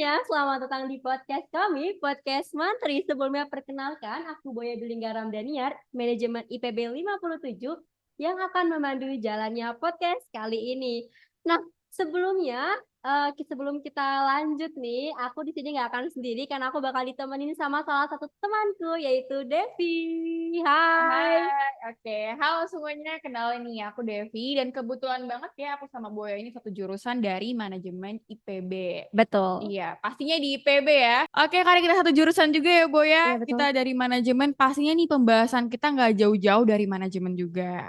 semuanya, selamat datang di podcast kami, Podcast Mantri. Sebelumnya perkenalkan, aku Boya Dulingga Ramdaniar, Manajemen IPB 57, yang akan memandu jalannya podcast kali ini. Nah, sebelum kita lanjut nih, aku di sini nggak akan sendiri karena aku bakal ditemenin sama salah satu temanku, yaitu Devi. Hai. Hai, oke. Halo semuanya, kenalin nih aku Devi dan kebetulan banget ya aku sama Boya ini satu jurusan dari manajemen IPB. Betul. Iya, pastinya di IPB ya. Oke, karena kita satu jurusan juga ya Boya, Iya, betul. kita dari manajemen, pastinya nih pembahasan kita nggak jauh-jauh dari manajemen juga.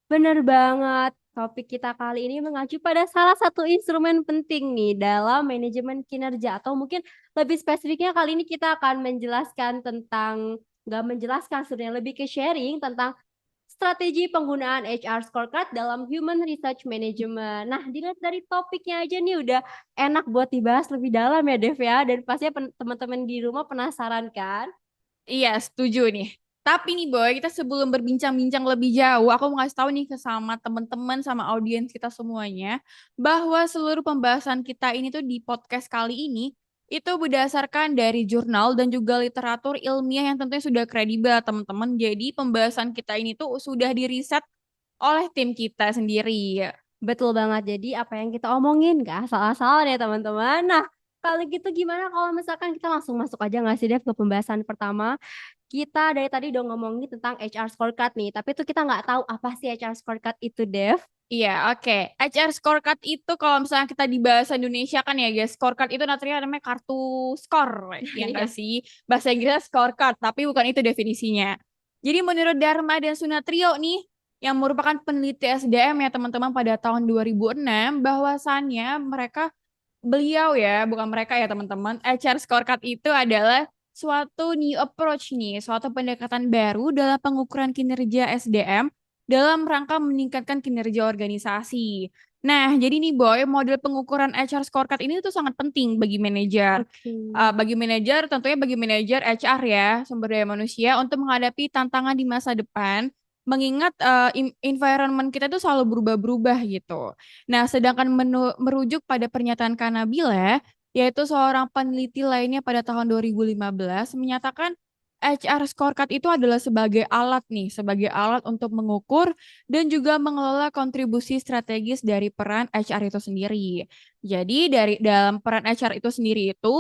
Bener banget. Topik kita kali ini mengacu pada salah satu instrumen penting nih dalam manajemen kinerja, atau mungkin lebih spesifiknya kali ini kita akan menjelaskan tentang, nggak menjelaskan sebenarnya, lebih ke sharing tentang strategi penggunaan HR scorecard dalam human research management. Nah, dilihat dari topiknya aja nih udah enak buat dibahas lebih dalam ya, Dev ya. Dan pastinya teman-teman di rumah penasaran kan? Iya, setuju nih. Tapi nih Boy, kita sebelum berbincang-bincang lebih jauh, aku mau kasih tahu nih ke sama teman-teman, sama audiens kita semuanya, bahwa seluruh pembahasan kita ini tuh di podcast kali ini, itu berdasarkan dari jurnal dan juga literatur ilmiah yang tentunya sudah kredibel, teman-teman. Jadi pembahasan kita ini tuh sudah diriset oleh tim kita sendiri. Betul banget. Jadi apa yang kita omongin gak asal-asalan ya teman-teman. Nah, kalau gitu gimana kalau misalkan kita langsung masuk aja nggak sih Dev ke pembahasan pertama? Kita dari tadi udah ngomongin tentang HR scorecard nih, tapi itu kita nggak tahu apa sih HR scorecard itu, Dev. Iya, oke. HR scorecard itu kalau misalnya kita di bahasa Indonesia kan ya guys, scorecard itu artinya namanya kartu skor, ya nggak Iya. sih? Bahasa Inggrisnya scorecard, tapi bukan itu definisinya. Jadi menurut Dharma dan Sunatrio nih, yang merupakan peneliti SDM ya teman-teman pada tahun 2006, bahwasannya beliau ya, bukan mereka ya teman-teman, HR scorecard itu adalah suatu new approach nih, suatu pendekatan baru dalam pengukuran kinerja SDM dalam rangka meningkatkan kinerja organisasi. Nah, jadi nih Boy, model pengukuran HR scorecard ini tuh sangat penting bagi manajer. Oke. Tentunya bagi manajer HR ya, sumber daya manusia untuk menghadapi tantangan di masa depan, mengingat environment kita tuh selalu berubah-berubah gitu. Nah, sedangkan merujuk pada pernyataan Kanabila, yaitu seorang peneliti lainnya pada tahun 2015, menyatakan HR scorecard itu adalah sebagai alat untuk mengukur dan juga mengelola kontribusi strategis dari peran HR itu sendiri. Jadi dari dalam peran HR itu sendiri itu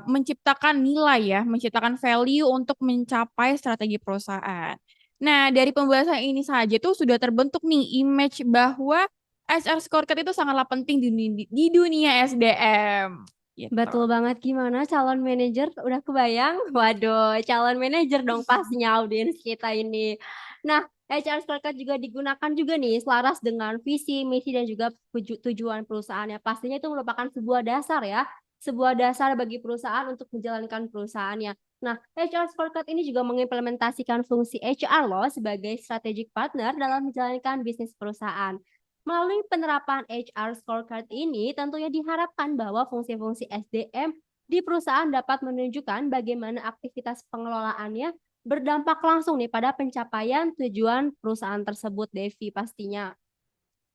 menciptakan nilai ya, menciptakan value untuk mencapai strategi perusahaan. Nah, dari pembahasan ini saja tuh sudah terbentuk nih image bahwa HR scorecard itu sangatlah penting di dunia SDM gitu. Betul banget. Gimana calon manajer udah kebayang? Waduh, calon manajer dong pastinya audiens kita ini. Nah, HR scorecard juga digunakan juga nih selaras dengan visi, misi dan juga tujuan perusahaannya. Pastinya itu merupakan sebuah dasar ya, sebuah dasar bagi perusahaan untuk menjalankan perusahaannya. Nah, HR scorecard ini juga mengimplementasikan fungsi HR loh sebagai strategic partner dalam menjalankan bisnis perusahaan. Melalui penerapan HR scorecard ini, tentunya diharapkan bahwa fungsi-fungsi SDM di perusahaan dapat menunjukkan bagaimana aktivitas pengelolaannya berdampak langsung nih pada pencapaian tujuan perusahaan tersebut, Devi, pastinya.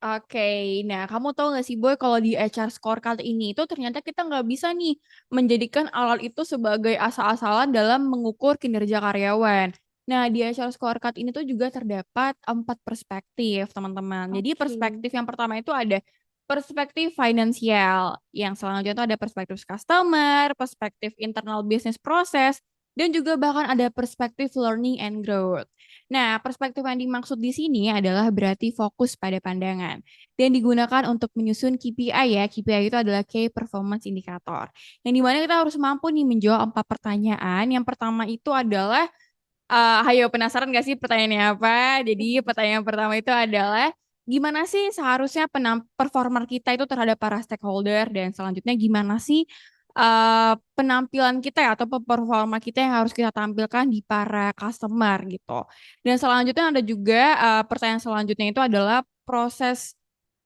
Oke, nah kamu tahu nggak sih Boy kalau di HR scorecard ini itu ternyata kita nggak bisa nih menjadikan alat itu sebagai asal-asalan dalam mengukur kinerja karyawan. Nah di HR scorecard ini tuh juga terdapat 4 perspektif teman-teman. Jadi Oke. perspektif yang pertama itu ada perspektif finansial, yang selanjutnya itu ada perspektif customer, perspektif internal business process, dan juga bahkan ada perspektif learning and growth. Nah, perspektif yang dimaksud di sini adalah berarti fokus pada pandangan dan digunakan untuk menyusun KPI ya. KPI itu adalah Key Performance Indicator. Yang dimana kita harus mampu nih menjawab 4 pertanyaan. Yang pertama itu adalah, ayo penasaran gak sih pertanyaannya apa? Jadi pertanyaan pertama itu adalah gimana sih seharusnya performer kita itu terhadap para stakeholder dan selanjutnya gimana sih penampilan kita ya atau performa kita yang harus kita tampilkan di para customer gitu. Dan selanjutnya ada juga pertanyaan selanjutnya itu adalah proses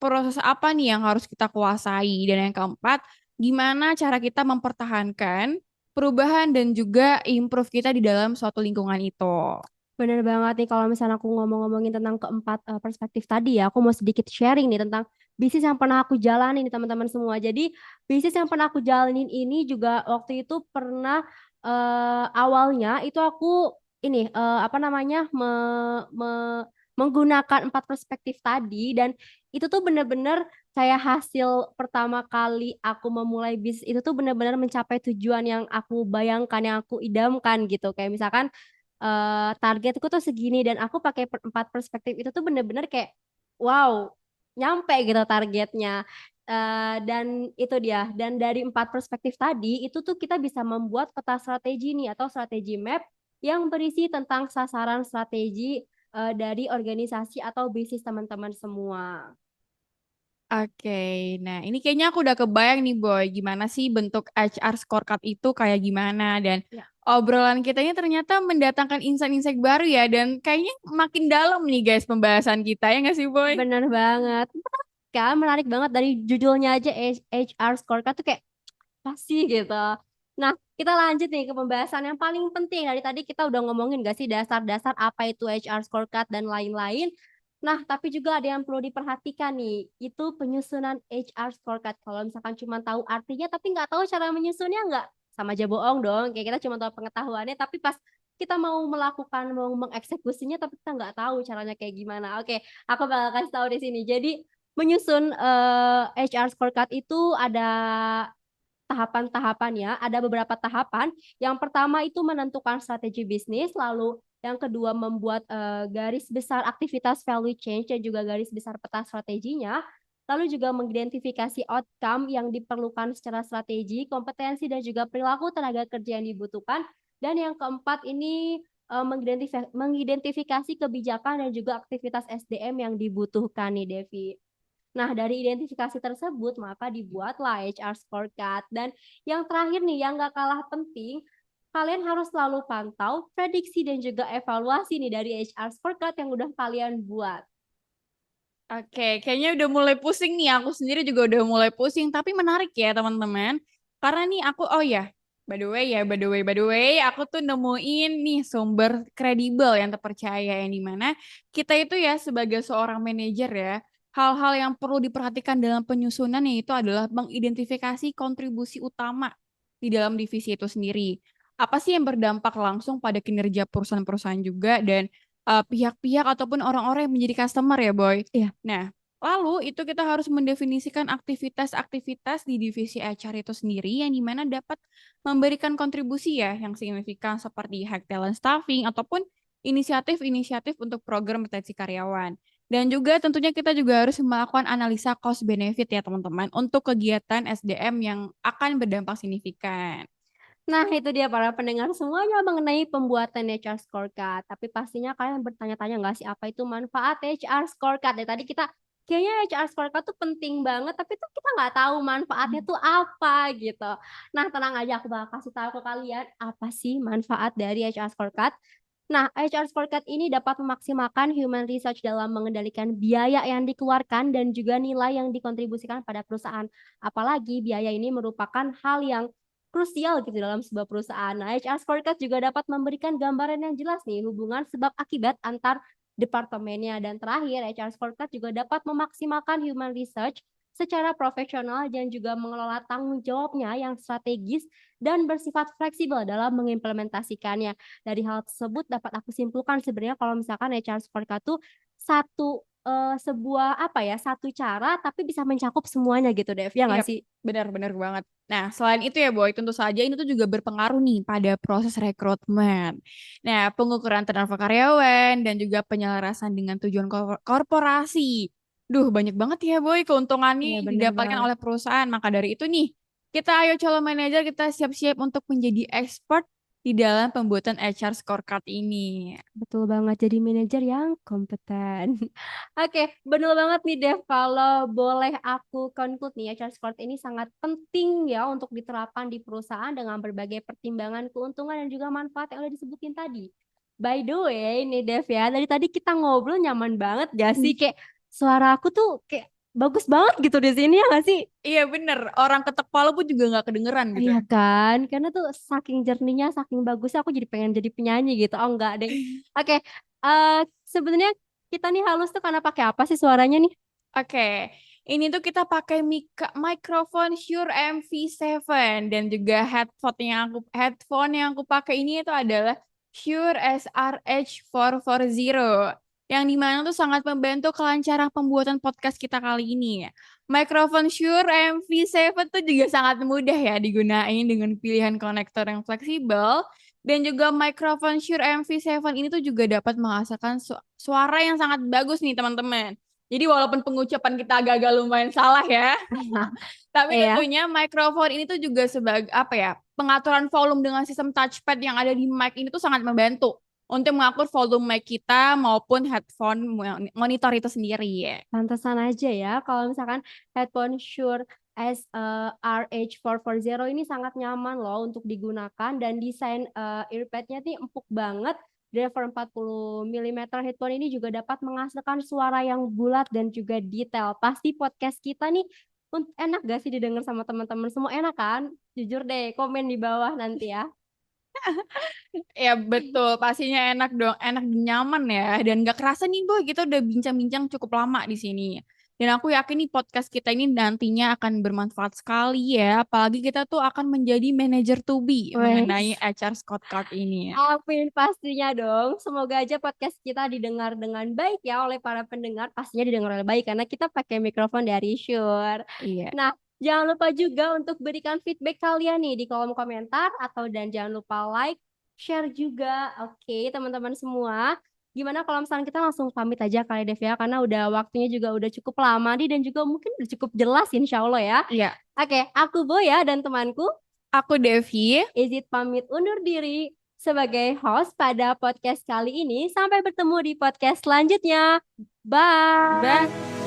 proses apa nih yang harus kita kuasai dan yang keempat gimana cara kita mempertahankan perubahan dan juga improve kita di dalam suatu lingkungan itu. Bener banget nih kalau misalnya aku ngomong-ngomongin tentang keempat perspektif tadi ya, aku mau sedikit sharing nih tentang bisnis yang pernah aku jalanin nih teman-teman semua. Jadi bisnis yang pernah aku jalanin ini juga waktu itu pernah awalnya itu aku ini apa namanya menggunakan 4 perspektif tadi dan itu tuh bener-bener kayak hasil pertama kali aku memulai bisnis itu tuh bener-bener mencapai tujuan yang aku bayangkan, yang aku idamkan gitu. Kayak misalkan targetku tuh segini dan aku pakai 4 perspektif itu tuh bener-bener kayak wow nyampe gitu targetnya. Dan itu dia dan dari 4 perspektif tadi itu tuh kita bisa membuat peta strategi nih atau strategi map yang berisi tentang sasaran strategi dari organisasi atau bisnis teman-teman semua. Oke, nah ini kayaknya aku udah kebayang nih Boy, gimana sih bentuk HR scorecard itu kayak gimana dan Ya, obrolan kita ini ternyata mendatangkan insight-insight baru ya dan kayaknya makin dalam nih guys pembahasan kita ya nggak sih Boy? bener banget. Kan menarik banget dari judulnya aja HR scorecard tuh kayak pasti gitu. Nah, kita lanjut nih ke pembahasan yang paling penting. Dari tadi kita udah ngomongin gak sih dasar-dasar apa itu HR scorecard dan lain-lain. Nah, tapi juga ada yang perlu diperhatikan nih. Itu penyusunan HR scorecard. Kalau misalkan cuma tahu artinya tapi nggak tahu cara menyusunnya nggak sama aja bohong dong. Kayak kita cuma tahu pengetahuannya tapi pas kita mau melakukan, mau mengeksekusinya tapi kita nggak tahu caranya kayak gimana. Oke, aku bakal kasih tahu di sini. Jadi menyusun HR scorecard itu ada tahapan-tahapannya, ada beberapa tahapan. Yang pertama itu menentukan strategi bisnis, lalu yang kedua membuat garis besar aktivitas value change dan juga garis besar peta strateginya. Lalu juga mengidentifikasi outcome yang diperlukan secara strategi, kompetensi dan juga perilaku tenaga kerja yang dibutuhkan. Dan yang keempat ini mengidentifikasi kebijakan dan juga aktivitas SDM yang dibutuhkan nih Devi. Nah, dari identifikasi tersebut, maka dibuatlah HR scorecard. Dan yang terakhir nih, yang gak kalah penting, kalian harus selalu pantau prediksi dan juga evaluasi nih dari HR scorecard yang udah kalian buat. Oke, kayaknya udah mulai pusing nih. Aku sendiri juga udah mulai pusing. Tapi menarik ya teman-teman. Karena nih aku, oh ya, by the way, aku tuh nemuin nih sumber kredibel yang terpercaya yang dimana kita itu ya sebagai seorang manajer ya, hal-hal yang perlu diperhatikan dalam penyusunan yaitu adalah mengidentifikasi kontribusi utama di dalam divisi itu sendiri. Apa sih yang berdampak langsung pada kinerja perusahaan-perusahaan juga dan pihak-pihak ataupun orang-orang yang menjadi customer ya, Boy. Iya, Nah, lalu itu kita harus mendefinisikan aktivitas-aktivitas di divisi HR itu sendiri yang dimana dapat memberikan kontribusi ya yang signifikan seperti high talent staffing ataupun inisiatif-inisiatif untuk program retensi karyawan. Dan juga tentunya kita juga harus melakukan analisa cost benefit ya teman-teman untuk kegiatan SDM yang akan berdampak signifikan. nah, itu dia para pendengar semuanya mengenai pembuatan HR scorecard. Tapi pastinya kalian bertanya-tanya nggak sih apa itu manfaat HR scorecard? Dari tadi kita kayaknya HR scorecard tuh penting banget, tapi tuh kita nggak tahu manfaatnya tuh apa gitu. Nah, tenang aja aku bakal kasih tahu ke kalian apa sih manfaat dari HR scorecard. Nah, HR scorecard ini dapat memaksimalkan human research dalam mengendalikan biaya yang dikeluarkan dan juga nilai yang dikontribusikan pada perusahaan. Apalagi biaya ini merupakan hal yang krusial gitu dalam sebuah perusahaan. Nah, HR scorecard juga dapat memberikan gambaran yang jelas nih hubungan sebab akibat antar departemennya. Dan terakhir, HR scorecard juga dapat memaksimalkan human research secara profesional dan juga mengelola tanggung jawabnya yang strategis dan bersifat fleksibel dalam mengimplementasikannya. Dari hal tersebut dapat aku simpulkan sebenarnya kalau misalkan HR scorecard itu satu sebuah apa ya, satu cara tapi bisa mencakup semuanya gitu, Dev. Ya Iya, nggak sih? benar-benar banget. Nah, selain itu ya Boy, tentu saja ini tuh juga berpengaruh nih pada proses rekrutmen. Nah, pengukuran turnover karyawan dan juga penyelarasan dengan tujuan korporasi. Duh, banyak banget ya Boy keuntungannya Iya yang bener didapatkan banget. oleh perusahaan. Maka dari itu nih, kita ayo calon manajer kita siap-siap untuk menjadi expert di dalam pembuatan HR scorecard ini. Betul banget, jadi manajer yang kompeten. Oke, bener banget nih Dev. Kalau boleh aku conclude nih, HR scorecard ini sangat penting ya untuk diterapkan di perusahaan dengan berbagai pertimbangan keuntungan dan juga manfaat yang udah disebutin tadi. By the way, nih Dev ya, dari tadi kita ngobrol nyaman banget gak sih? Kayak suara aku tuh kayak bagus banget gitu di sini ya gak sih? Iya bener, orang ketek palu pun juga nggak kedengeran gitu. Iya kan, karena tuh saking jernihnya, saking bagusnya aku jadi pengen jadi penyanyi gitu. Oh enggak deh. Oke, sebenarnya kita nih halus tuh karena pakai apa sih suaranya nih? Oke, Ini tuh kita pakai microphone Shure MV7 dan juga headphone yang aku pakai ini itu adalah Shure SRH440 yang dimana tuh sangat membantu kelancaran pembuatan podcast kita kali ini. Microphone Shure MV7 tuh juga sangat mudah ya digunain dengan pilihan konektor yang fleksibel dan juga microphone Shure MV7 ini tuh juga dapat menghasilkan suara yang sangat bagus nih teman-teman. Jadi walaupun pengucapan kita agak-agak lumayan salah ya, tapi Iya, tentunya mikrofon ini tuh juga sebagai apa ya, pengaturan volume dengan sistem touchpad yang ada di mic ini tuh sangat membantu untuk mengatur volume mic kita maupun headphone monitor itu sendiri ya. pantesan aja ya kalau misalkan headphone Shure SRH440 ini sangat nyaman loh untuk digunakan dan desain earpadnya nih empuk banget. Driver 40 mm headphone ini juga dapat menghasilkan suara yang bulat dan juga detail. Pasti podcast kita nih enak gak sih didengar sama teman-teman semua? Enak kan? Jujur deh, komen di bawah nanti ya. Ya betul, pastinya enak dong, enak dan nyaman ya. Dan gak kerasa nih boy, kita udah bincang-bincang cukup lama di sini. Dan aku yakin nih podcast kita ini nantinya akan bermanfaat sekali ya. Apalagi kita tuh akan menjadi manajer to be mengenai Wes. HR Scott Card ini. Amin pastinya dong. Semoga aja podcast kita didengar dengan baik ya oleh para pendengar. Pastinya didengar oleh baik karena kita pakai mikrofon dari Shure. Iya. Nah, jangan lupa juga untuk berikan feedback kalian nih di kolom komentar dan jangan lupa like, share juga. Oke, teman-teman semua. Gimana kalau misalnya kita langsung pamit aja kali Dev ya karena udah waktunya juga udah cukup lama nih dan juga mungkin udah cukup jelas insya Allah ya. Iya. Oke, aku Boya dan temanku Aku Devi. Izit pamit undur diri sebagai host pada podcast kali ini. Sampai bertemu di podcast selanjutnya. Bye. Bye.